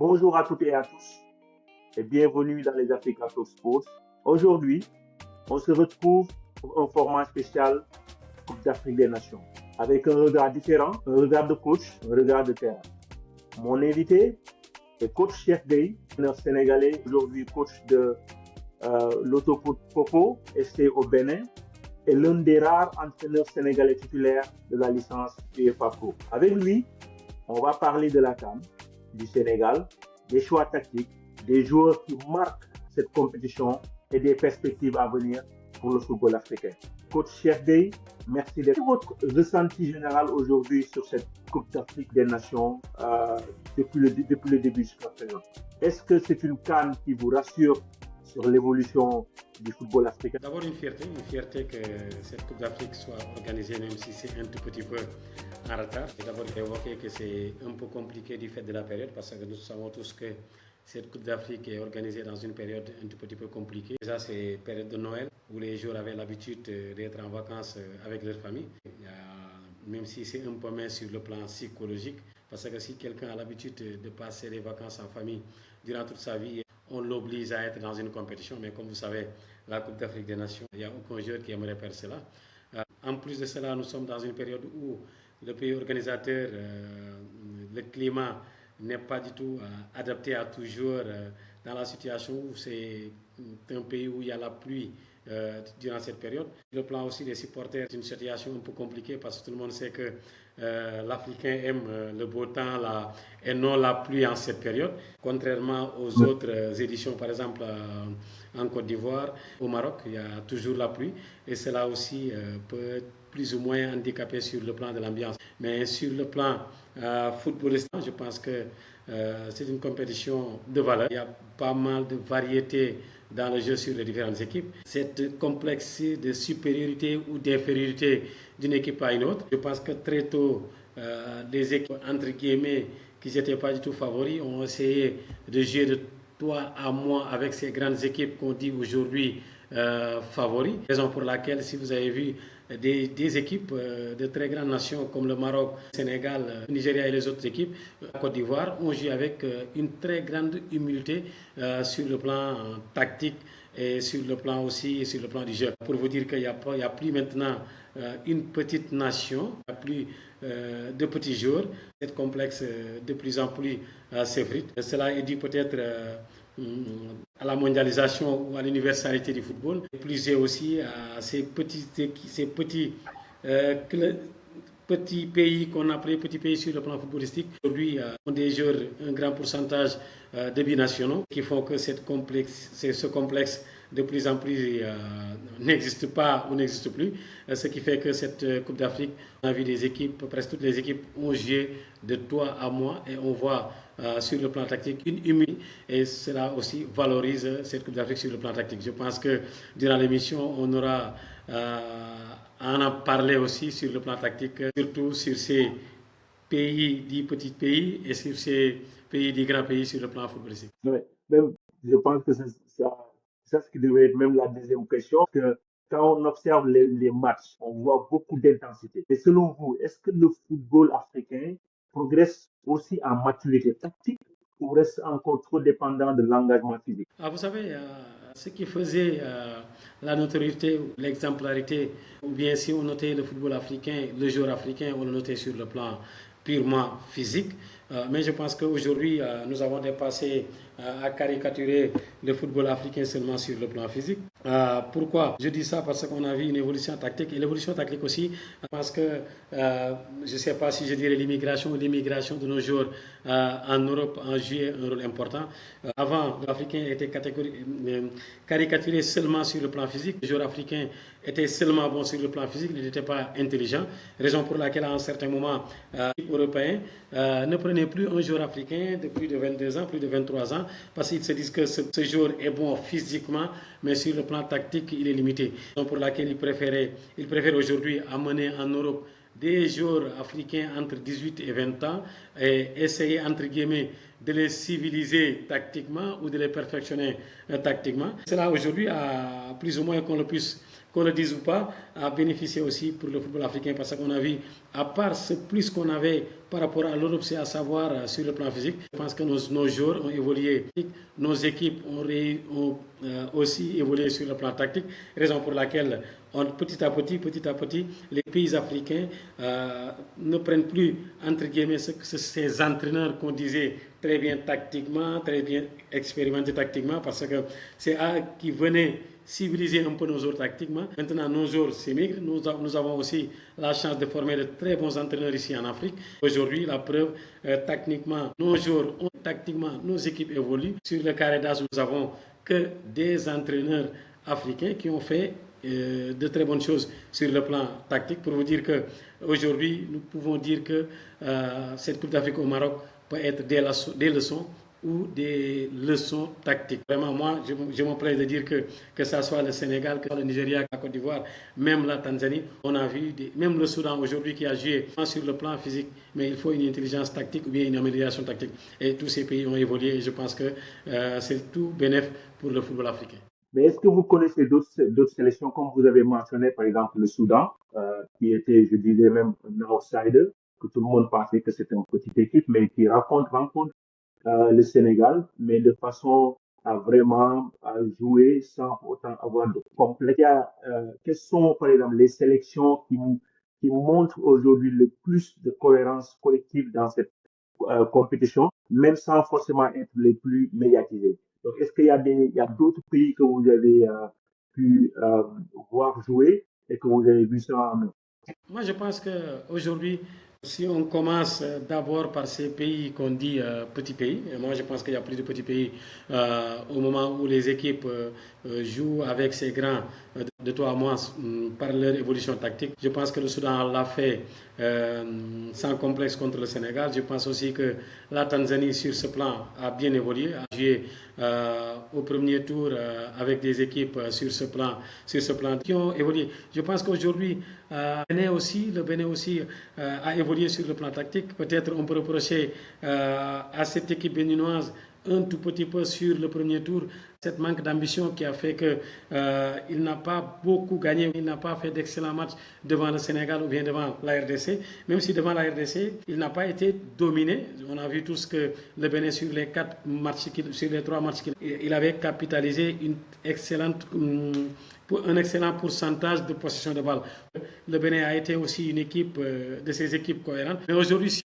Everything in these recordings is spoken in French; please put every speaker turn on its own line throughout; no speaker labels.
Bonjour à toutes et à tous et bienvenue dans les Africa Talk Sports. Aujourd'hui, on se retrouve pour un format spécial Coupe d'Afrique des Nations avec un regard différent, un regard de coach, un regard de terrain. Mon invité est coach Cheikh Gueye, entraîneur sénégalais, aujourd'hui coach de l'Autofoot Popo SC au Bénin et l'un des rares entraîneurs sénégalais titulaires de la licence UEFA Pro. Avec lui, on va parler de la CAN, du Sénégal, des choix tactiques, des joueurs qui marquent cette compétition et des perspectives à venir pour le football africain. Coach Cheikh Gueye, merci d'être. Quel est votre ressenti général aujourd'hui sur cette Coupe d'Afrique des Nations depuis le début jusqu'à présent? Est-ce que c'est une CAN qui vous rassure sur l'évolution du football africain?
D'abord une fierté que cette Coupe d'Afrique soit organisée, même si c'est un tout petit peu en retard. J'ai d'abord évoqué que c'est un peu compliqué du fait de la période, parce que nous savons tous que cette Coupe d'Afrique est organisée dans une période un tout petit peu compliquée. Déjà, c'est période de Noël, où les joueurs avaient l'habitude d'être en vacances avec leur famille. Même si c'est un peu mince sur le plan psychologique, parce que si quelqu'un a l'habitude de passer les vacances en famille durant toute sa vie, on l'oblige à être dans une compétition. Mais comme vous savez, la Coupe d'Afrique des Nations, il n'y a aucun joueur qui aimerait faire cela. En plus de cela, nous sommes dans une période où le pays organisateur, le climat n'est pas du tout adapté à tout joueur dans la situation où c'est un pays où il y a la pluie durant cette période. Le plan aussi des supporters, c'est une situation un peu compliquée parce que tout le monde sait que l'Africain aime le beau temps et non la pluie en cette période, contrairement aux autres éditions, par exemple en Côte d'Ivoire, au Maroc, il y a toujours la pluie et cela aussi peut plus ou moins handicapé sur le plan de l'ambiance. Mais sur le plan footballistique, je pense que c'est une compétition de valeur. Il y a pas mal de variétés dans le jeu sur les différentes équipes. Cette complexité de supériorité ou d'infériorité d'une équipe à une autre, je pense que très tôt, des équipes, entre guillemets, qui n'étaient pas du tout favoris, ont essayé de jouer de toi à moi avec ces grandes équipes qu'on dit aujourd'hui favoris. Raison pour laquelle, si vous avez vu des équipes de très grandes nations comme le Maroc, le Sénégal, le Nigeria et les autres équipes, la Côte d'Ivoire, ont joué avec une très grande humilité sur le plan tactique et sur le plan aussi sur le plan du jeu. Pour vous dire qu'il n'y a plus maintenant une petite nation, il n'y a plus de petits joueurs. Cette complexe de plus en plus s'effrite. Cela est dû peut-être à la mondialisation ou à l'universalité du football, et plus aussi à ces petits pays qu'on appelait petits pays sur le plan footballistique. Aujourd'hui, ont des joueurs, un grand pourcentage de binationaux qui font que ce complexe de plus en plus n'existe pas ou n'existe plus. Ce qui fait que cette Coupe d'Afrique, on a vu des équipes, presque toutes les équipes ont joué de toi à moi et on voit sur le plan tactique une humilité et cela aussi valorise cette Coupe d'Afrique sur le plan tactique. Je pense que durant l'émission, on aura à en parler aussi sur le plan tactique, surtout sur ces pays dits petits pays et sur ces pays dits grands pays sur le plan footballistique.
Oui, même, je pense que c'est ça ce qui devrait être même la deuxième question, que quand on observe les matchs, on voit beaucoup d'intensité. Et selon vous, est-ce que le football africain progresse aussi en maturité tactique ou reste encore trop dépendant de l'engagement physique?
Vous savez, ce qui faisait la notoriété, l'exemplarité, ou bien si on notait le football africain, le joueur africain, on le notait sur le plan purement physique. Mais je pense qu'aujourd'hui, nous avons dépassé à caricaturer le football africain seulement sur le plan physique. Pourquoi je dis ça? Parce qu'on a vu une évolution tactique. Et l'évolution tactique aussi, parce que je ne sais pas si je dirais l'immigration ou l'immigration de nos joueurs en Europe a joué un rôle important. Avant, l'Africain était caricaturé seulement sur le plan physique. Les joueurs africains étaient seulement bons sur le plan physique, ils n'étaient pas intelligents. Raison pour laquelle, à un certain moment, l'équipe européenne ne prenait plus un joueur africain de plus de 22 ans, plus de 23 ans, parce qu'ils se disent que ce joueur est bon physiquement, mais sur le plan tactique, il est limité. Raison pour laquelle ils préfèrent aujourd'hui amener en Europe des joueurs africains entre 18 et 20 ans et essayer, entre guillemets, de les civiliser tactiquement ou de les perfectionner tactiquement. Cela aujourd'hui a plus ou moins qu'on le dise ou pas, a bénéficié aussi pour le football africain parce qu'on a vu, à part ce plus qu'on avait par rapport à l'Europe, c'est à savoir sur le plan physique. Je pense que nos joueurs ont évolué, nos équipes ont aussi évolué sur le plan tactique, raison pour laquelle petit à petit, les pays africains ne prennent plus, entre guillemets, ces entraîneurs qu'on disait très bien tactiquement, très bien expérimentés tactiquement, parce que c'est eux qui venaient civiliser un peu nos joueurs tactiquement. Maintenant, nos joueurs s'émigrent. Nous avons aussi la chance de former de très bons entraîneurs ici en Afrique. Aujourd'hui, la preuve, techniquement, nos joueurs ont tactiquement, nos équipes évoluent. Sur le carré d'âge, nous avons que des entraîneurs africains qui ont fait de très bonnes choses sur le plan tactique. Pour vous dire qu'aujourd'hui, nous pouvons dire que cette Coupe d'Afrique au Maroc peut être des leçons ou des leçons tactiques. Vraiment, moi, je me plais de dire que ça soit le Sénégal, que le Nigeria, la Côte d'Ivoire, même la Tanzanie, on a vu, même le Soudan aujourd'hui qui a joué sur le plan physique, mais il faut une intelligence tactique ou bien une amélioration tactique. Et tous ces pays ont évolué et je pense que c'est tout bénéf pour le football africain.
Mais est-ce que vous connaissez d'autres sélections, comme vous avez mentionné, par exemple, le Soudan, qui était, je disais même, un outsider, que tout le monde pensait que c'était une petite équipe, mais qui rencontre le Sénégal, mais de façon à vraiment jouer sans autant avoir de complexe. Quelles sont, par exemple, les sélections qui montrent aujourd'hui le plus de cohérence collective dans cette compétition, même sans forcément être les plus médiatisés? Donc, est-ce qu'il y a d'autres pays que vous avez pu voir jouer et que vous avez vu ça en eux?
Moi, je pense qu'aujourd'hui, si on commence d'abord par ces pays qu'on dit petits pays, et moi je pense qu'il y a plus de petits pays au moment où les équipes jouent avec ces grands de toi à moi par leur évolution tactique. Je pense que le Soudan l'a fait sans complexe contre le Sénégal. Je pense aussi que la Tanzanie sur ce plan a bien évolué, a joué au premier tour avec des équipes sur ce plan qui ont évolué. Je pense qu'aujourd'hui, le Bénin aussi a évolué sur le plan tactique. Peut-être on peut reprocher à cette équipe béninoise un tout petit peu sur le premier tour, cette manque d'ambition qui a fait qu'il n'a pas beaucoup gagné, il n'a pas fait d'excellents matchs devant le Sénégal ou bien devant la RDC, même si devant la RDC, il n'a pas été dominé. On a vu tous que le Bénin sur les 3 matchs il avait capitalisé un excellent pourcentage de possession de balle. Le Bénin a été aussi une équipe de ces équipes cohérentes. Mais aujourd'hui,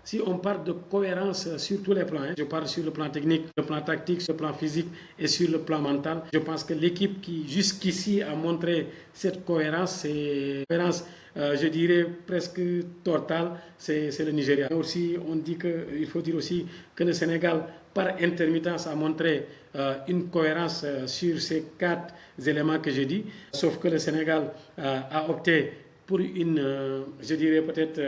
si on parle de cohérence sur tous les plans, je parle sur le plan technique, le plan tactique, sur le plan physique et sur le plan mental, je pense que l'équipe qui jusqu'ici a montré cette cohérence, je dirais presque totale, c'est le Nigeria. Aussi, il faut dire aussi que le Sénégal, par intermittence, a montré une cohérence sur ces 4 éléments que j'ai dit, sauf que le Sénégal a opté pour je dirais peut-être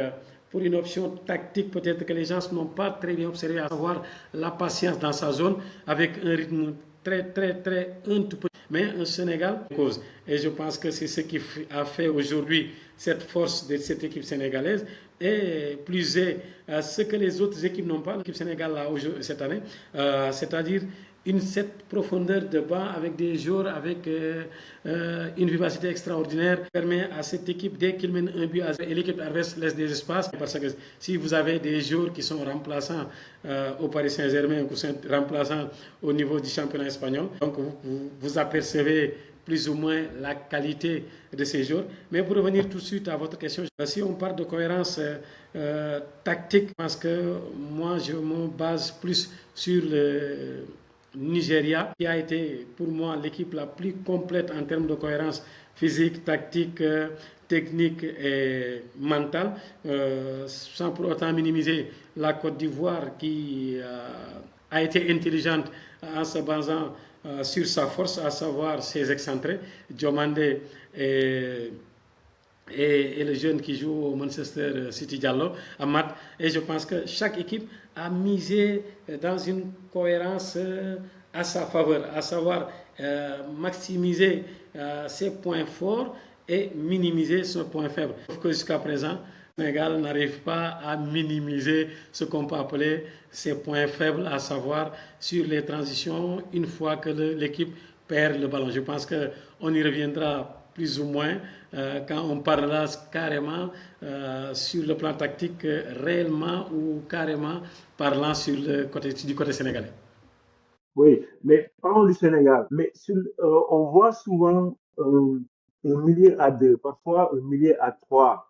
pour une option tactique, peut-être que les gens n'ont pas très bien observé, à savoir la patience dans sa zone, avec un rythme un tout petit, mais un Sénégal cause. Et je pense que c'est ce qui a fait aujourd'hui cette force de cette équipe sénégalaise. Et plus ce que les autres équipes n'ont pas, l'équipe sénégalaise cette année, c'est-à-dire cette profondeur de banc avec des joueurs avec une vivacité extraordinaire permet à cette équipe, dès qu'il mène un but et l'équipe adverse laisse des espaces, parce que si vous avez des joueurs qui sont remplaçants au Paris Saint-Germain ou qui sont remplaçants au niveau du championnat espagnol, donc vous apercevez plus ou moins la qualité de ces joueurs. Mais pour revenir tout de suite à votre question, si on parle de cohérence tactique, parce que moi je me base plus sur le Nigeria, qui a été pour moi l'équipe la plus complète en termes de cohérence physique, tactique, technique et mentale, sans pour autant minimiser la Côte d'Ivoire qui a été intelligente en se basant sur sa force, à savoir ses excentrés, Diomandé et le jeune qui joue au Manchester City, Diallo, Ahmad. Et je pense que chaque équipe a misé dans une cohérence à sa faveur, à savoir maximiser ses points forts et minimiser ses points faibles. Sauf que jusqu'à présent, Le Sénégal n'arrive pas à minimiser ce qu'on peut appeler ses points faibles, à savoir sur les transitions, une fois que l'équipe perd le ballon. Je pense qu'on y reviendra plus ou moins quand on parlera carrément sur le plan tactique, réellement ou carrément parlant du côté sénégalais.
Oui, mais parlons du Sénégal. Mais on voit souvent un milieu à deux, parfois un milieu à trois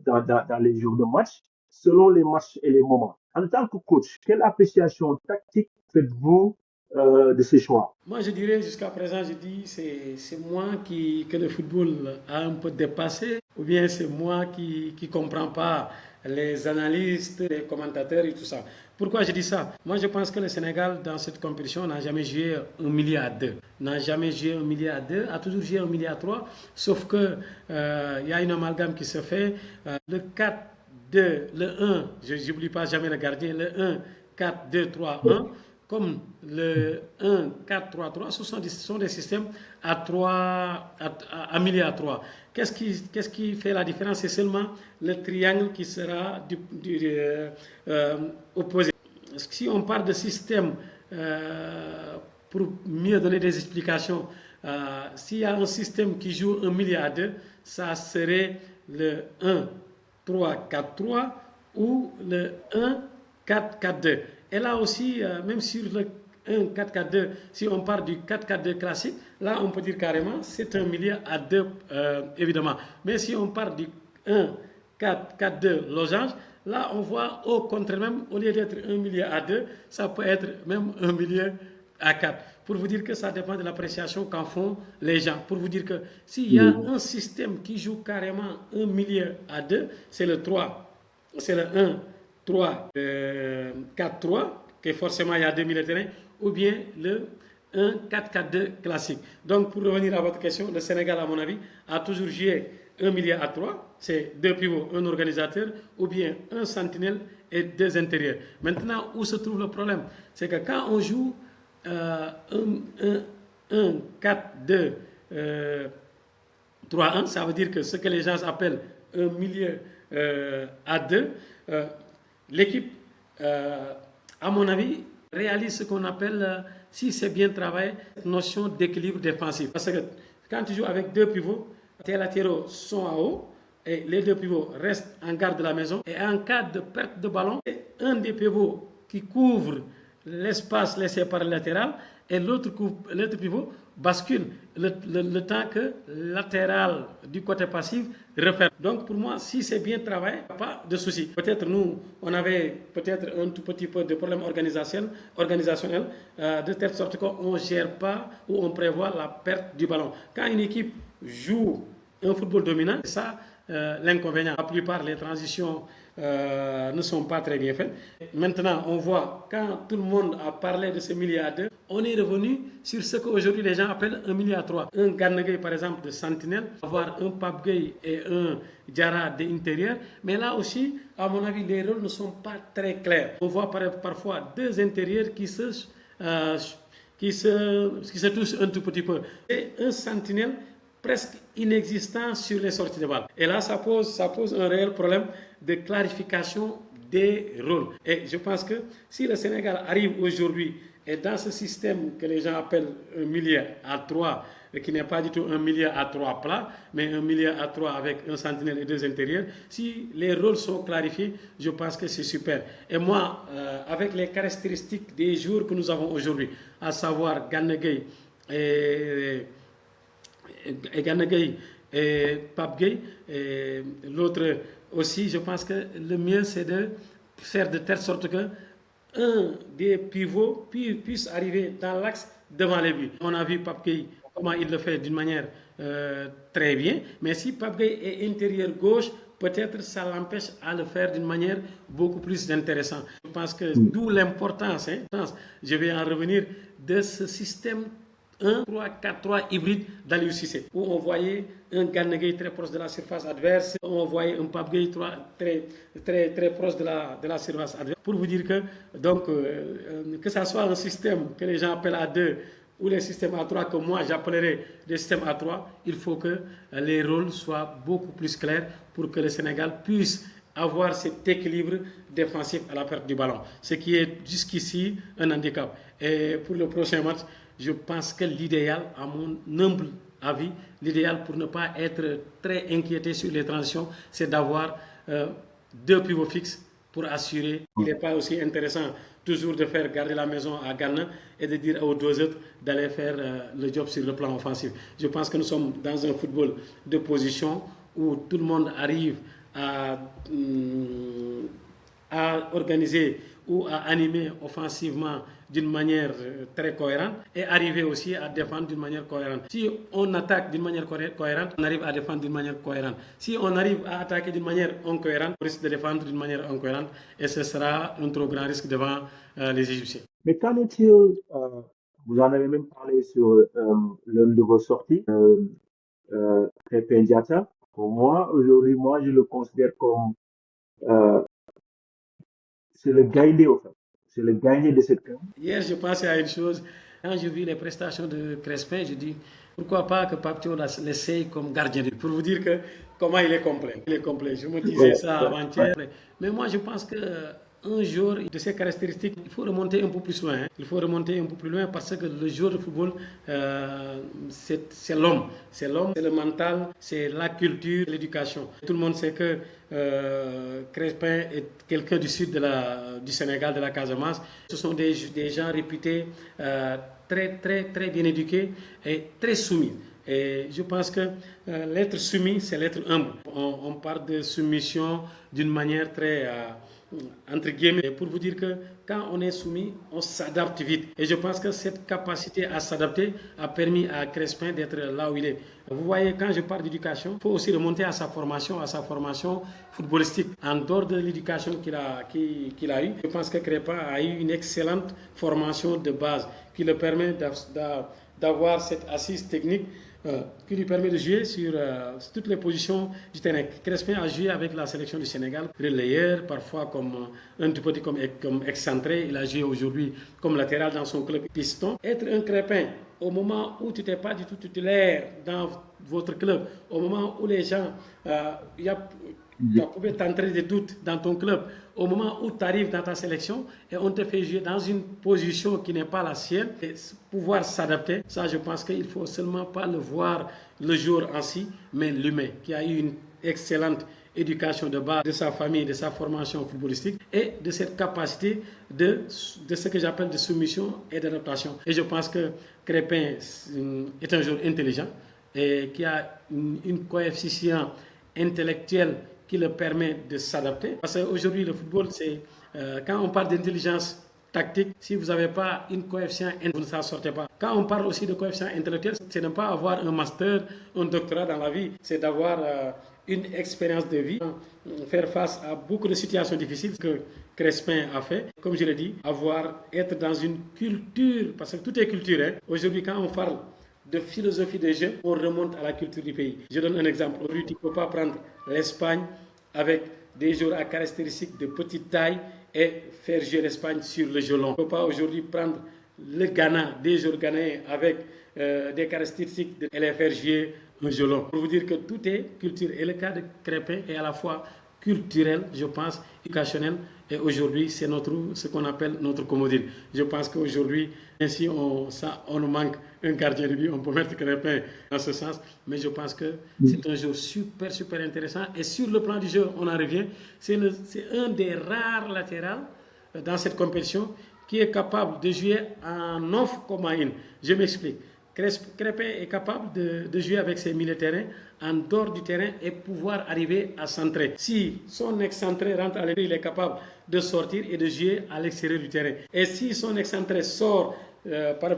dans les jours de match, selon les matchs et les moments. En tant que coach, quelle appréciation tactique faites-vous de ces choix?
Moi, je dirais jusqu'à présent, je dis c'est moi que le football a un peu dépassé, ou bien c'est moi qui ne comprends pas les analystes, les commentateurs et tout ça. Pourquoi je dis ça? Moi, je pense que le Sénégal, dans cette compétition, n'a jamais joué un milieu à deux. N'a jamais joué un milieu à deux, a toujours joué un milieu à trois, sauf que y a une amalgame qui se fait. Le 4-2, le 1, je n'oublie pas jamais le gardien, le 1, 4-2-3-1. Comme le 1, 4, 3, 3, ce sont des systèmes à milieu à 3. Qu'est-ce qui fait la différence? C'est seulement le triangle qui sera opposé. Si on parle de système, pour mieux donner des explications, s'il y a un système qui joue un milieu à 2, ça serait le 1, 3, 4, 3 ou le 1, 4, 4, 2. Et là aussi, même sur le 1, 4, 4, 2, si on part du 4, 4, 2 classique, là on peut dire carrément c'est un milieu à 2 évidemment. Mais si on part du 1, 4, 4, 2 losange, là on voit au contraire même, au lieu d'être un milieu à 2, ça peut être même un milieu à 4. Pour vous dire que ça dépend de l'appréciation qu'en font les gens. Pour vous dire que s'il y a un système qui joue carrément un milieu à 2, c'est le 3, c'est le 1, 3, 4, 3, que forcément il y a 2 milieux de terrain, ou bien le 1, 4, 4, 2 classique. Donc pour revenir à votre question, le Sénégal, à mon avis, a toujours joué un milieu à 3, c'est 2 pivots, un organisateur, ou bien un sentinelle et 2 intérieurs. Maintenant, où se trouve le problème? C'est que quand on joue 1, 4, 2, 3, 1, ça veut dire que ce que les gens appellent un milieu à 2, l'équipe, à mon avis, réalise ce qu'on appelle, si c'est bien travaillé, cette notion d'équilibre défensif. Parce que quand tu joues avec 2 pivots, tes latéraux sont en haut et les 2 pivots restent en garde de la maison. Et en cas de perte de ballon, un des pivots qui couvre l'espace laissé par le latéral et l'autre pivot bascule le temps que latéral du côté passif referme. Donc pour moi, si c'est bien travaillé, pas de souci. Peut-être nous, on avait peut-être un tout petit peu de problème organisationnel de telle sorte qu'on ne gère pas ou on prévoit la perte du ballon. Quand une équipe joue un football dominant, c'est ça l'inconvénient. La plupart des transitions ne sont pas très bien faites. Maintenant, on voit, quand tout le monde a parlé de ce milieu à 2, on est revenu sur ce qu'aujourd'hui les gens appellent un milieu à 3. Un Gana Gueye, par exemple, de sentinelle, avoir un Pape Gueye et un Diarra d'intérieur. Mais là aussi, à mon avis, les rôles ne sont pas très clairs. On voit parfois 2 intérieurs qui se touchent un tout petit peu. Et un sentinelle presque inexistant sur les sorties de balle. Et là, ça pose un réel problème de clarification des rôles. Et je pense que si le Sénégal arrive aujourd'hui et dans ce système que les gens appellent un milieu à 3, qui n'est pas du tout un milieu à 3 plat, mais un milieu à 3 avec un sentinelle et 2 intérieurs, si les rôles sont clarifiés, je pense que c'est super. Et moi, avec les caractéristiques des joueurs que nous avons aujourd'hui, à savoir Gana Gueye et Gana Gueye et Pape Gueye, et l'autre aussi, je pense que le mieux c'est de faire de telle sorte que un des pivots puisse arriver dans l'axe devant les buts. On a vu Pape Gueye comment il le fait d'une manière très bien, mais si Pape Gueye est intérieur gauche, peut-être ça l'empêche à le faire d'une manière beaucoup plus intéressante. Je pense que d'où l'importance, je vais en revenir, de ce système 1-3-4-3 hybride d'Aliou Cissé, où on voyait un Gana Gueye très proche de la surface adverse, on voyait un Pape Gueye très proche de la surface adverse. Pour vous dire que, donc, que ça soit un système que les gens appellent à 2 ou les systèmes à 3 que moi j'appellerais des systèmes à 3, il faut que les rôles soient beaucoup plus clairs pour que le Sénégal puisse avoir cet équilibre défensif à la perte du ballon, ce qui est jusqu'ici un handicap. Et pour le prochain match, je pense que l'idéal, à mon humble avis, l'idéal pour ne pas être très inquiété sur les transitions, c'est d'avoir deux pivots fixes pour assurer. Il n'est pas aussi intéressant toujours de faire garder la maison à Ghana et de dire aux deux autres d'aller faire le job sur le plan offensif. Je pense que nous sommes dans un football de position où tout le monde arrive à, à organiser ou à animer offensivement d'une manière très cohérente et arriver aussi à défendre d'une manière cohérente. Si on attaque d'une manière cohérente, on arrive à défendre d'une manière cohérente. Si on arrive à attaquer d'une manière incohérente, on risque de défendre d'une manière incohérente et ce sera un trop grand risque devant les Égyptiens.
Mais qu'en est-il, vous en avez même parlé sur l'une de vos sorties, Krépin Diatta. Pour moi, aujourd'hui, moi, je le considère comme, euh, c'est le gagnant, en fait. C'est le gagnant de cette campagne.
Hier, je pensais à une chose. Quand j'ai vu les prestations de Crespin, je dis pourquoi pas que Papito l'essaye comme gardien de but. Pour vous dire que comment il est complet. Il est complet. Je me disais ça avant-hier. Mais moi, je pense que un joueur de ces caractéristiques, il faut remonter un peu plus loin. Il faut remonter un peu plus loin parce que le joueur de football, c'est l'homme. C'est l'homme, c'est le mental, c'est la culture, l'éducation. Tout le monde sait que Crespin est quelqu'un du sud du Sénégal, de la Casamance. Ce sont des gens réputés très bien éduqués et très soumis. Et je pense que l'être soumis, c'est l'être humble. On parle de soumission d'une manière très entre guillemets, pour vous dire que quand on est soumis, on s'adapte vite. Et je pense que cette capacité à s'adapter a permis à Crespin d'être là où il est. Vous voyez, quand je parle d'éducation, il faut aussi remonter à sa formation footballistique. En dehors de l'éducation qu'il a eue, je pense que Crespin a eu une excellente formation de base qui le permet d'avoir cette assise technique qui lui permet de jouer sur toutes les positions du terrain. Crespin a joué avec la sélection du Sénégal, relayeur, parfois comme un tout petit comme excentré. Il a joué aujourd'hui comme latéral dans son club piston. Être un Crépin au moment où tu n'étais pas du tout titulaire dans votre club, au moment où les gens, il y a peut t'entrer des doutes dans ton club, au moment où tu arrives dans ta sélection et on te fait jouer dans une position qui n'est pas la sienne, et pouvoir s'adapter, ça je pense qu'il ne faut seulement pas le voir le jour en si, mais l'humain qui a eu une excellente éducation de base de sa famille, de sa formation footballistique et de cette capacité de ce que j'appelle de soumission et d'adaptation. Et je pense que Crépin est un joueur intelligent et qui a une coefficient intellectuel qui le permet de s'adapter. Parce qu'aujourd'hui, le football, c'est quand on parle d'intelligence tactique, si vous n'avez pas une coefficient, vous ne s'en sortez pas. Quand on parle aussi de coefficient intellectuel, c'est de ne pas avoir un master, un doctorat dans la vie, c'est d'avoir une expérience de vie, faire face à beaucoup de situations difficiles que Crespin a fait. Comme je l'ai dit, être dans une culture, parce que tout est culture. Hein. Aujourd'hui, quand on parle de philosophie de jeu, on remonte à la culture du pays. Je donne un exemple. Aujourd'hui, tu ne peux pas prendre l'Espagne avec des joueurs à caractéristiques de petite taille et faire jouer l'Espagne sur le jeu long. Tu ne peux pas aujourd'hui prendre le Ghana, des joueurs ghanéens avec des caractéristiques et les faire jouer un jeu long. Pour vous dire que tout est culture. Et le cas de Crépin est à la fois culturel, je pense, éducationnel. Et aujourd'hui, c'est ce qu'on appelle notre commodine. Je pense qu'aujourd'hui, ainsi on nous manque un gardien de but, on peut mettre Crépin dans ce sens. Mais je pense que c'est un jeu super intéressant. Et sur le plan du jeu, on en revient. C'est un des rares latérales dans cette compétition qui est capable de jouer en off comme en in. Je m'explique. Crépin est capable de jouer avec ses milieux de terrain en dehors du terrain et pouvoir arriver à centrer. Si son excentré rentre à l'intérieur, il est capable de sortir et de jouer à l'extérieur du terrain. Et si son excentré sort,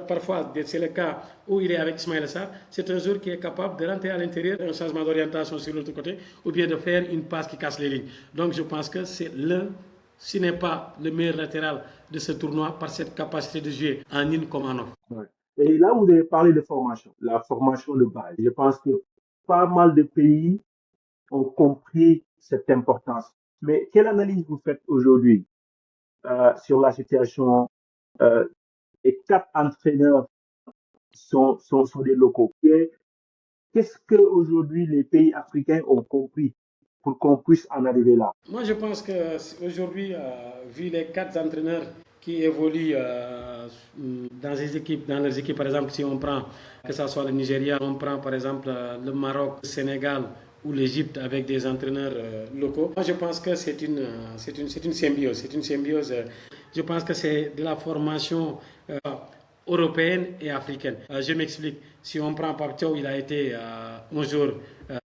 parfois c'est le cas où il est avec Ismaël Sarr, c'est un joueur qui est capable de rentrer à l'intérieur, un changement d'orientation sur l'autre côté, ou bien de faire une passe qui casse les lignes. Donc je pense que c'est s'il n'est pas le meilleur latéral de ce tournoi par cette capacité de jouer en in comme en off.
Ouais. Et là, vous avez parlé de formation, la formation de base. Je pense que pas mal de pays ont compris cette importance. Mais quelle analyse vous faites aujourd'hui sur la situation et 4 entraîneurs sont des locaux. Et qu'est-ce qu'aujourd'hui les pays africains ont compris pour qu'on puisse en arriver là?
Moi, je pense qu'aujourd'hui, vu les quatre entraîneurs qui évoluent dans les équipes, dans leurs équipes, par exemple, si on prend que ce soit le Nigeria, on prend par exemple le Maroc, le Sénégal ou l'Égypte avec des entraîneurs locaux. Moi, je pense que c'est une symbiose. C'est une symbiose. Je pense que c'est de la formation européenne et africaine. Je m'explique. Si on prend Pape Thiaw, il a été un jour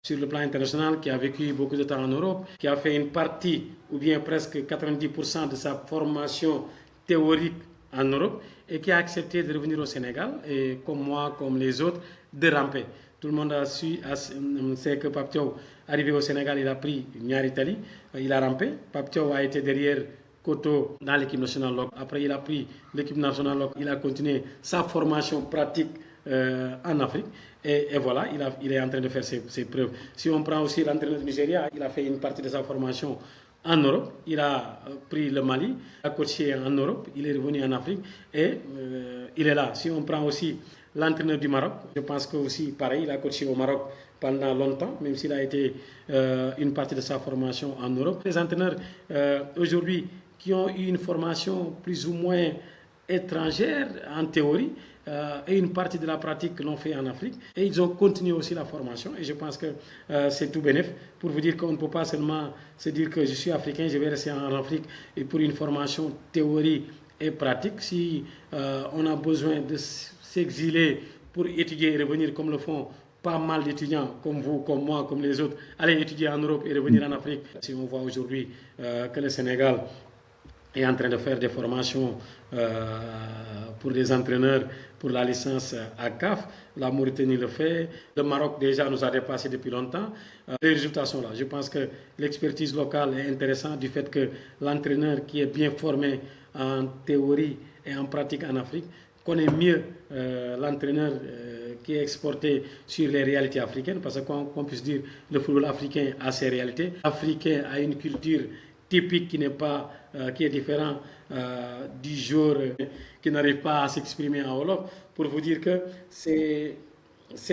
sur le plan international, qui a vécu beaucoup de temps en Europe, qui a fait une partie, ou bien presque 90% de sa formation théorique en Europe, et qui a accepté de revenir au Sénégal, et comme moi, comme les autres, de ramper. Tout le monde sait que Pape Thiaw, arrivé au Sénégal, il a pris Niar Italie, il a rampé. Pape Thiaw a été derrière Koto dans l'équipe nationale locale. Après, il a pris l'équipe nationale locale. Il a continué sa formation pratique en Afrique. Et voilà, il est en train de faire ses preuves. Si on prend aussi l'entraîneur du Nigeria, il a fait une partie de sa formation en Europe. Il a pris le Mali, il a coaché en Europe, il est revenu en Afrique et il est là. Si on prend aussi l'entraîneur du Maroc, je pense que aussi pareil, il a coaché au Maroc pendant longtemps, même s'il a été une partie de sa formation en Europe. Les entraîneurs aujourd'hui qui ont eu une formation plus ou moins étrangère en théorie et une partie de la pratique que l'on fait en Afrique. Et ils ont continué aussi la formation et je pense que c'est tout bénef pour vous dire qu'on ne peut pas seulement se dire que je suis africain, je vais rester en Afrique et pour une formation théorie et pratique. Si on a besoin de s'exiler pour étudier et revenir comme le font pas mal d'étudiants comme vous, comme moi, comme les autres, aller étudier en Europe et revenir en Afrique. Si on voit aujourd'hui que le Sénégal est en train de faire des formations pour des entraîneurs pour la licence à CAF. La Mauritanie le fait. Le Maroc déjà nous a dépassé depuis longtemps. Les résultats sont là. Je pense que l'expertise locale est intéressante du fait que l'entraîneur qui est bien formé en théorie et en pratique en Afrique connaît mieux l'entraîneur qui est exporté sur les réalités africaines, parce qu'on puisse dire le football africain a ses réalités. L'Africain a une culture typique qui n'est pas, qui est différent du joueur qui n'arrive pas à s'exprimer en Wolof, pour vous dire que c'est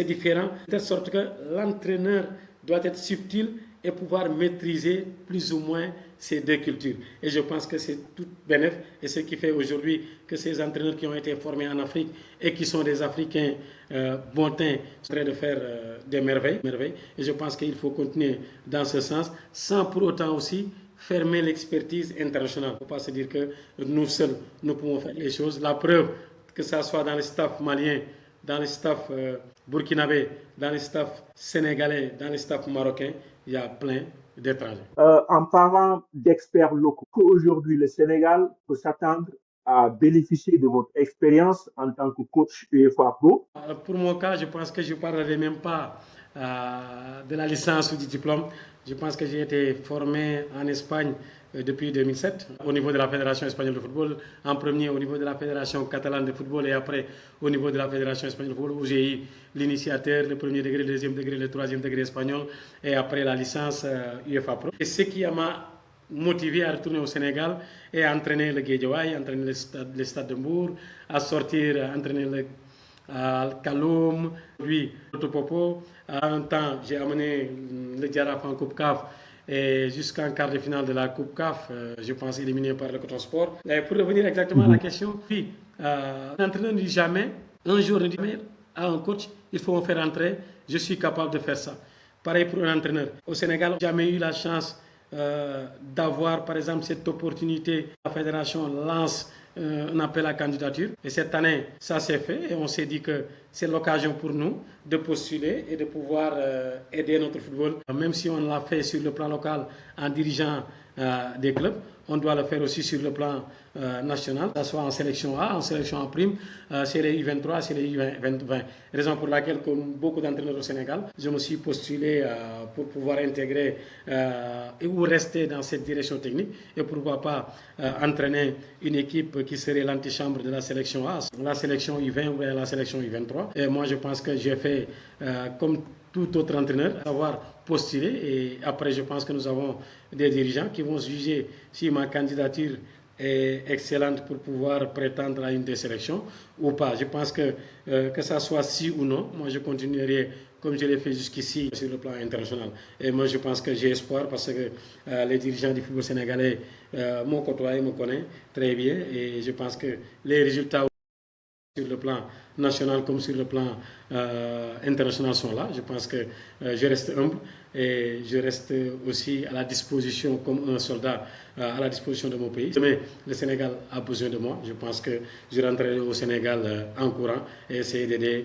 différent, de telle sorte que l'entraîneur doit être subtil et pouvoir maîtriser plus ou moins ces deux cultures. Et je pense que c'est tout bénéf et ce qui fait aujourd'hui que ces entraîneurs qui ont été formés en Afrique et qui sont des Africains bon teint sont en train de faire des merveilles. Et je pense qu'il faut continuer dans ce sens sans pour autant aussi fermer l'expertise internationale. Il ne faut pas se dire que nous seuls, nous pouvons faire les choses. La preuve, que ça soit dans le staff malien, dans le staff burkinabé, dans le staff sénégalais, dans le staff marocain, il y a plein d'étrangers.
En parlant d'experts locaux, aujourd'hui le Sénégal peut s'attendre à bénéficier de votre expérience en tant que coach UEFA Pro?
Pour mon cas, je pense que je ne parlerai même pas de la licence ou du diplôme. Je pense que j'ai été formé en Espagne depuis 2007 au niveau de la Fédération espagnole de football, en premier au niveau de la Fédération catalane de football et après au niveau de la Fédération espagnole de football où j'ai eu l'initiateur, le premier degré, le deuxième degré, le troisième degré espagnol et après la licence UEFA Pro. Et ce qui m'a motivé à retourner au Sénégal et à entraîner le Guédiawaye, entraîner le Stade de Mbour, à sortir, entraîner le Kaloum, lui, Popo. En un temps, j'ai amené le Diaraf en Coupe CAF et jusqu'en quart de finale de la Coupe CAF, je pense éliminé par le Coton Sport. Et pour revenir exactement à la question, oui, l'entraîneur ne dit jamais, un jour ne dit jamais à un coach, il faut me faire entrer, je suis capable de faire ça. Pareil pour un entraîneur. Au Sénégal, j'ai jamais eu la chance d'avoir par exemple cette opportunité. La fédération lance un appel à candidature et cette année ça s'est fait et on s'est dit que c'est l'occasion pour nous de postuler et de pouvoir aider notre football. Même si on l'a fait sur le plan local en dirigeant des clubs, on doit le faire aussi sur le plan national, que ce soit en sélection A, en sélection en prime, c'est les U23, c'est les U20. Raison pour laquelle, comme beaucoup d'entraîneurs au Sénégal, je me suis postulé pour pouvoir intégrer ou rester dans cette direction technique et pourquoi pas entraîner une équipe qui serait l'antichambre de la sélection A, la sélection U20 ou la sélection U23. Et moi, je pense que j'ai fait comme tout autre entraîneur, avoir postulé et après je pense que nous avons des dirigeants qui vont juger si ma candidature est excellente pour pouvoir prétendre à une des sélections ou pas. Je pense que ça soit si ou non, moi je continuerai comme je l'ai fait jusqu'ici sur le plan international. Et moi je pense que j'ai espoir parce que les dirigeants du football sénégalais m'ont côtoyé, me connaissent très bien et je pense que les résultats sur le plan national comme sur le plan international sont là. Je pense que je reste humble et je reste aussi à la disposition comme un soldat à la disposition de mon pays. Mais le Sénégal a besoin de moi. Je pense que je rentrerai au Sénégal en courant et essayer d'aider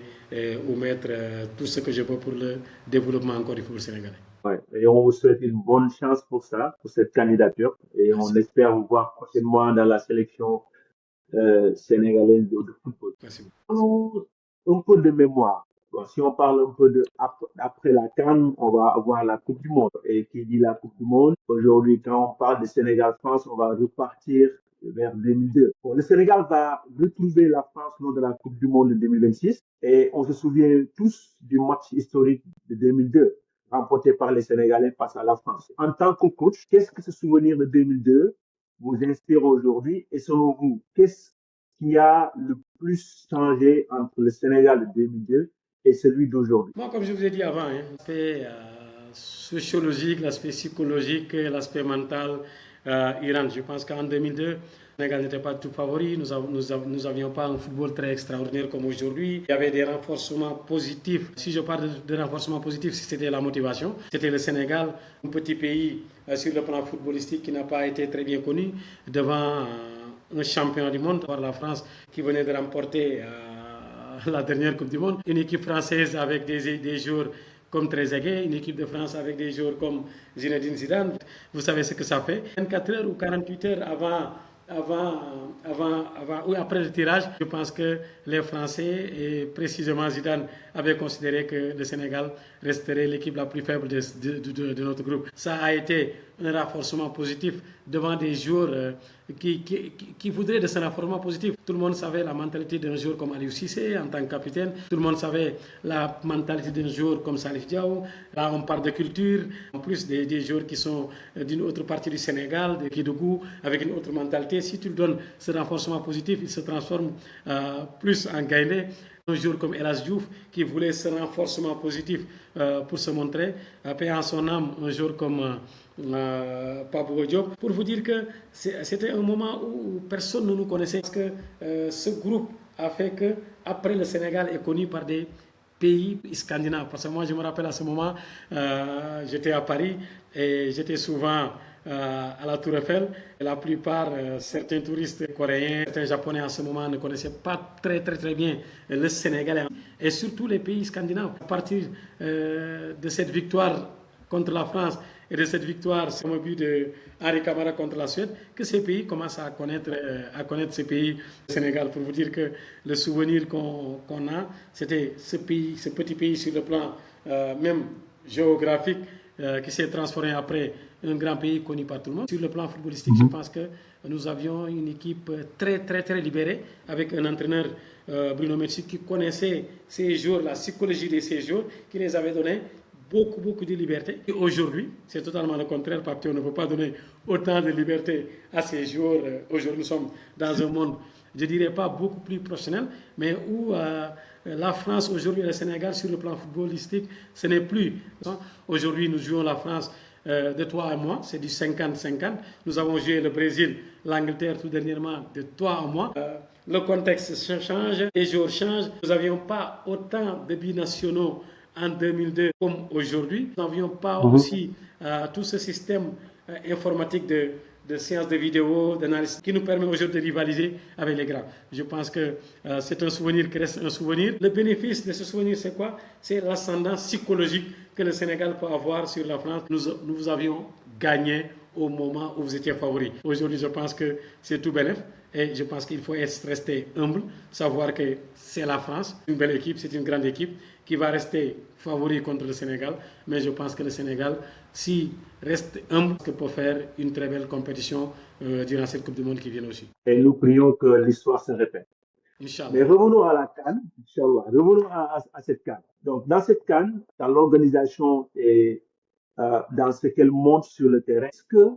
ou mettre tout ce que je peux pour le développement encore du football sénégalais.
Ouais. Et on vous souhaite une bonne chance pour ça, pour cette candidature. Et on
Merci.
espère vous voir prochainement dans la sélection sénégalaise de football.
Merci.
Parlons un peu de mémoire. Bon, si on parle un peu après la CAN, on va avoir la Coupe du Monde. Et qui dit la Coupe du Monde, aujourd'hui, quand on parle de Sénégal-France, on va repartir vers 2002. Bon, le Sénégal va retrouver la France lors de la Coupe du Monde de 2026. Et on se souvient tous du match historique de 2002, remporté par les Sénégalais face à la France. En tant que coach, qu'est-ce que ce souvenir de 2002 vous inspire aujourd'hui? Et selon vous, qu'est-ce qui a le plus changé entre le Sénégal de 2002 et celui d'aujourd'hui?
Moi, comme je vous ai dit avant, hein, l'aspect sociologique, l'aspect psychologique, l'aspect mental, Iran. Je pense qu'en 2002, le Sénégal n'était pas tout favori. Nous n'avions pas un football très extraordinaire comme aujourd'hui. Il y avait des renforcements positifs. Si je parle de renforcements positifs, c'était la motivation. C'était le Sénégal, un petit pays sur le plan footballistique qui n'a pas été très bien connu, devant un champion du monde, par la France, qui venait de remporter la dernière Coupe du Monde. Une équipe française avec des joueurs comme Trezeguet, une équipe de France avec des joueurs comme Zinedine Zidane. Vous savez ce que ça fait. 24 heures ou 48 heures ou après le tirage, je pense que les Français, et précisément Zidane, avaient considéré que le Sénégal resterait l'équipe la plus faible de notre groupe. Ça a été un renforcement positif devant des joueurs qui voudraient de ce renforcement positif. Tout le monde savait la mentalité d'un joueur comme Aliou Cissé en tant que capitaine. Tout le monde savait la mentalité d'un joueur comme Salif Diao. Là, on parle de culture. En plus, des joueurs qui sont d'une autre partie du Sénégal, de Kédougou, avec une autre mentalité. Si tu lui donnes ce renforcement positif, il se transforme plus en Gaïndé. Un jour comme Elas Diouf qui voulait ce renforcement positif pour se montrer, paix en son âme, un jour comme Pablo Diop, pour vous dire que c'était un moment où personne ne nous connaissait parce que ce groupe a fait que après le Sénégal est connu par des pays scandinaves. Parce que moi, je me rappelle à ce moment, j'étais à Paris et j'étais souvent à la Tour Eiffel. Et la plupart, certains touristes coréens, certains japonais à ce moment ne connaissaient pas très bien le Sénégal et surtout les pays scandinaves. À partir de cette victoire contre la France et de cette victoire sur le but de Henri Camara contre la Suède, que ces pays commencent à connaître ces pays, le Sénégal, pour vous dire que le souvenir qu'on a, c'était ce petit pays sur le plan même géographique, qui s'est transformé après un grand pays connu par tout le monde. Sur le plan footballistique, je pense que nous avions une équipe très libérée, avec un entraîneur, Bruno Metsu, qui connaissait ces joueurs, la psychologie de ces joueurs, qui les avait donné beaucoup de liberté. Et aujourd'hui, c'est totalement le contraire, parce qu'on ne peut pas donner autant de liberté à ces joueurs. Aujourd'hui, nous sommes dans un monde, je dirais pas beaucoup plus professionnel, mais où la France, aujourd'hui, et le Sénégal, sur le plan footballistique, ce n'est plus. Aujourd'hui, nous jouons la France de toi à moi, c'est du 50-50. Nous avons joué le Brésil, l'Angleterre tout dernièrement, de toi à moi. Le contexte change, les joueurs changent. Nous n'avions pas autant de binationaux en 2002 comme aujourd'hui. Nous n'avions pas aussi tout ce système informatique de séances de vidéo, d'analyse, qui nous permet aujourd'hui de rivaliser avec les grands. Je pense que c'est un souvenir qui reste un souvenir. Le bénéfice de ce souvenir, c'est quoi? C'est l'ascendance psychologique que le Sénégal peut avoir sur la France. Nous vous avions gagné au moment où vous étiez favori. Aujourd'hui, je pense que c'est tout bénef. Et je pense qu'il faut rester humble, savoir que c'est la France, une belle équipe, c'est une grande équipe qui va rester favori contre le Sénégal. Mais je pense que le Sénégal, s'il reste humble, peut faire une très belle compétition durant cette Coupe du Monde qui vient aussi.
Et nous prions que l'histoire se répète.
Inch'Allah.
Mais revenons à la CAN, Inch'Allah. Revenons à cette CAN. Donc, dans cette CAN, dans l'organisation et dans ce qu'elle montre sur le terrain, est-ce que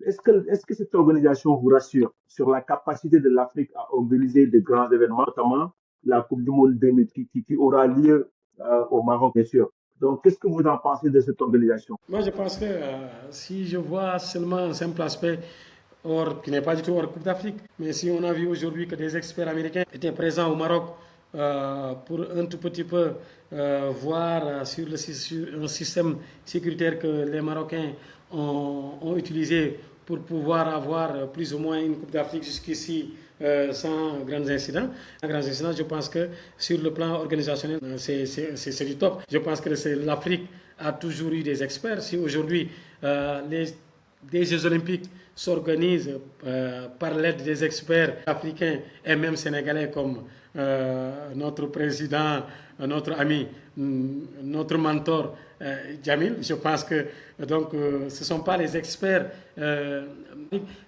Est-ce que cette organisation vous rassure sur la capacité de l'Afrique à organiser de grands événements, notamment la Coupe du Monde 2000 qui aura lieu au Maroc, bien sûr. Donc, qu'est-ce que vous en pensez de cette organisation?
Moi, je pense que si je vois seulement un simple aspect qui n'est pas du tout hors Coupe d'Afrique, mais si on a vu aujourd'hui que des experts américains étaient présents au Maroc pour un tout petit peu voir sur un système sécuritaire que les Marocains ont utilisé pour pouvoir avoir plus ou moins une Coupe d'Afrique jusqu'ici sans grands incidents. Je pense que sur le plan organisationnel, c'est du top. Je pense que l'Afrique a toujours eu des experts. Si aujourd'hui des Jeux Olympiques s'organisent par l'aide des experts africains et même sénégalais comme notre président, notre ami, notre mentor Jamil. Je pense que donc ce ne sont pas les experts,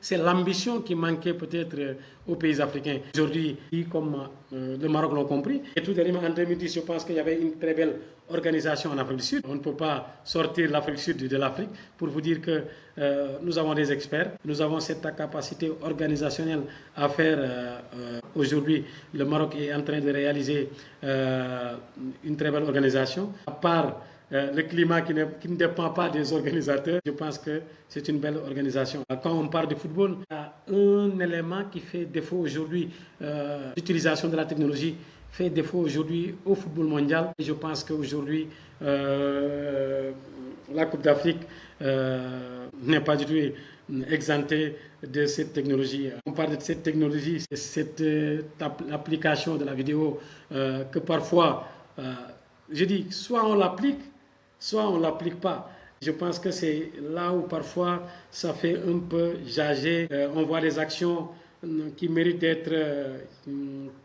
c'est l'ambition qui manquait peut-être aux pays africains. Aujourd'hui, comme le Maroc l'ont compris, et tout dernièrement en 2010, je pense qu'il y avait une très belle organisation en Afrique du Sud. On ne peut pas sortir l'Afrique du Sud de l'Afrique pour vous dire que nous avons des experts, nous avons cette capacité organisationnelle à faire. Aujourd'hui, le Maroc est en train de réaliser une très belle organisation. À part le climat qui ne dépend pas des organisateurs, je pense que c'est une belle organisation. Quand on parle de football, il y a un élément qui fait défaut aujourd'hui, l'utilisation de la technologie fait défaut aujourd'hui au football mondial. Et je pense qu'aujourd'hui, la Coupe d'Afrique n'est pas du tout exemptée de cette technologie. On parle de cette technologie, cette application de la vidéo que parfois, je dis, soit on l'applique, soit on ne l'applique pas. Je pense que c'est là où parfois ça fait un peu jager. On voit des actions qui méritent d'être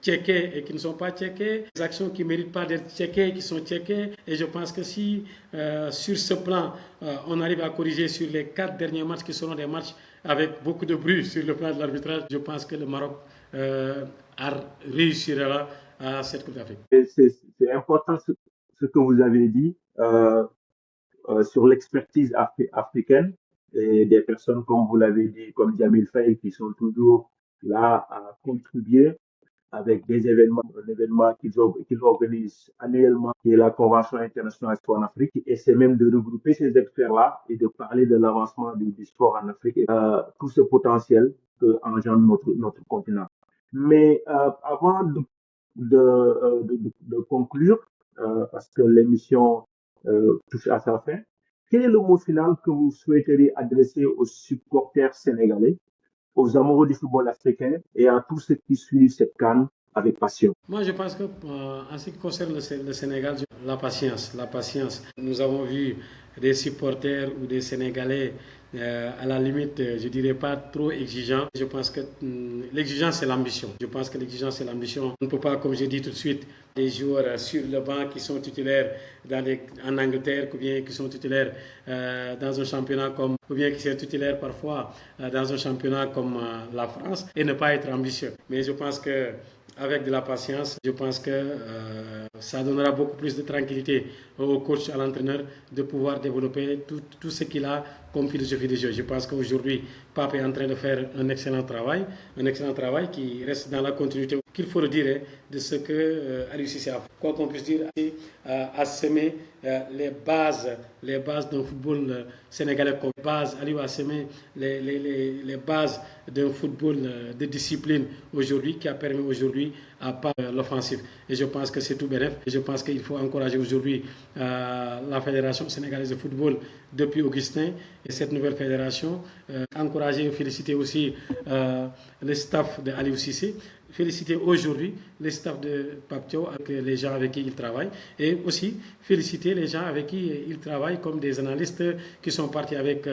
checkées et qui ne sont pas checkées, des actions qui ne méritent pas d'être checkées et qui sont checkées. Et je pense que si sur ce plan, on arrive à corriger sur les 4 derniers matchs qui seront des matchs avec beaucoup de bruit sur le plan de l'arbitrage, je pense que le Maroc réussira à cette Coupe d'Afrique.
C'est important ce que vous avez dit sur l'expertise africaine et des personnes, comme vous l'avez dit, comme Jamil Faye, qui sont toujours là à contribuer avec des événements, un événement qu'ils organisent annuellement, qui est la Convention internationale sport en Afrique, et c'est même de regrouper ces experts-là et de parler de l'avancement du sport en Afrique et tout ce potentiel que engendre notre continent. Mais avant de conclure, parce que l'émission touche à sa fin, quel est le mot final que vous souhaiteriez adresser aux supporters sénégalais, aux amoureux du football africain et à tous ceux qui suivent cette CAN avec passion?
Moi, je pense que en ce qui concerne le Sénégal, la patience. Nous avons vu des supporters ou des Sénégalais à la limite, je dirais pas trop exigeants. Je pense que l'exigence, c'est l'ambition. On ne peut pas, comme j'ai dit tout de suite, des joueurs sur le banc qui sont titulaires en Angleterre, ou bien qui sont titulaires dans un championnat ou bien qui sont titulaires parfois dans un championnat comme la France, et ne pas être ambitieux. Mais je pense que avec de la patience, je pense que ça donnera beaucoup plus de tranquillité au coach, à l'entraîneur, de pouvoir développer tout ce qu'il a comme philosophie de jeu. Je pense qu'aujourd'hui, Pape est en train de faire un excellent travail qui reste dans la continuité, qu'il faut le dire, de ce que Aliou Cissé a fait. Quoi qu'on puisse dire, a semé les bases d'un football sénégalais comme base. Aliou a semé les bases d'un football de discipline aujourd'hui, qui a permis aujourd'hui à part l'offensive. Et je pense que c'est tout bénéf. Et je pense qu'il faut encourager aujourd'hui la Fédération sénégalaise de football depuis Augustin et cette nouvelle fédération. Encourager et féliciter aussi le staff de Aliou Cissé. Féliciter aujourd'hui le staff de Pape Thiaw, avec les gens avec qui il travaille, et aussi féliciter les gens avec qui il travaille, comme des analystes qui sont partis avec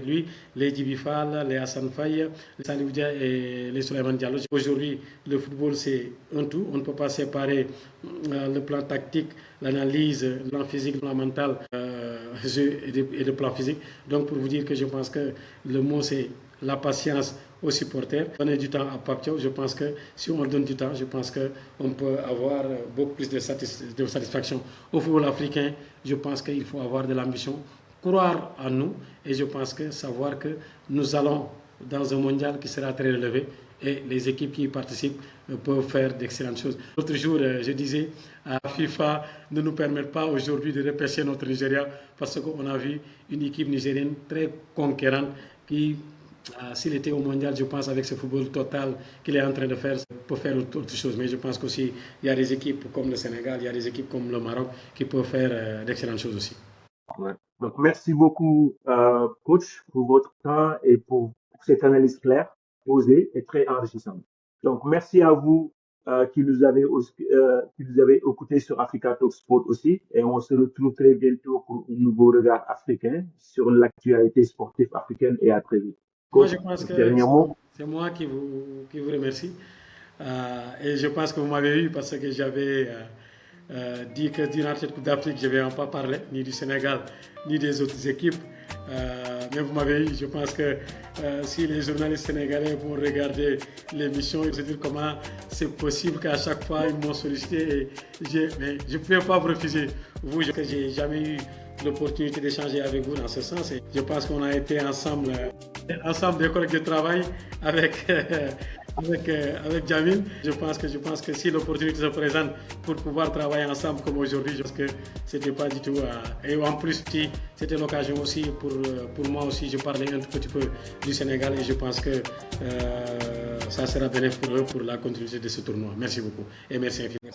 lui, les Djibi Fall, les Hassan Faye, les Salif Dia et les Souleymane Diallo. Aujourd'hui, le football, c'est un tout. On ne peut pas séparer le plan tactique, l'analyse, le plan physique, le plan mental et le plan physique. Donc, pour vous dire que je pense que le mot, c'est la patience aux supporters. Donner du temps à Pape Thiaw, je pense que si on donne du temps, je pense qu'on peut avoir beaucoup plus de satisfaction. Au football africain, je pense qu'il faut avoir de l'ambition croire en nous et je pense que savoir que nous allons dans un mondial qui sera très relevé et les équipes qui y participent peuvent faire d'excellentes choses. L'autre jour, je disais à FIFA ne nous permettent pas aujourd'hui de repêcher notre Nigeria parce qu'on a vu une équipe nigérienne très conquérante qui, s'il était au mondial, je pense avec ce football total qu'il est en train de faire, peut faire autre chose. Mais je pense qu'aussi, il y a des équipes comme le Sénégal, il y a des équipes comme le Maroc qui peuvent faire d'excellentes choses aussi.
Ouais. Donc, merci beaucoup, coach, pour votre temps et pour cette analyse claire, posée et très enrichissante. Donc, merci à vous qui nous avez écoutés sur Africa Talk Sport aussi. Et on se retrouve très bientôt pour un nouveau regard africain sur l'actualité sportive africaine et à très vite.
Moi,
Coach,
je pense que
dernier mot.
c'est moi qui vous remercie. Et je pense que vous m'avez eu parce que j'avais dit que durant cette Coupe d'Afrique, je ne vais pas parler ni du Sénégal ni des autres équipes. Mais vous m'avez eu. Je pense que si les journalistes sénégalais vont regarder l'émission, ils vont se dire comment c'est possible qu'à chaque fois ils m'ont sollicité. Mais je ne pouvais pas vous refuser. Vous, je n'ai jamais eu l'opportunité d'échanger avec vous dans ce sens. Et je pense qu'on a été ensemble des collègues de travail avec Jamil. Je pense que si l'opportunité se présente pour pouvoir travailler ensemble comme aujourd'hui, je pense que c'était pas du tout. Et en plus, c'était l'occasion aussi pour moi aussi, je parlais un tout petit peu du Sénégal et je pense que ça sera bénéfique pour eux pour la continuité de ce tournoi. Merci beaucoup et merci infiniment.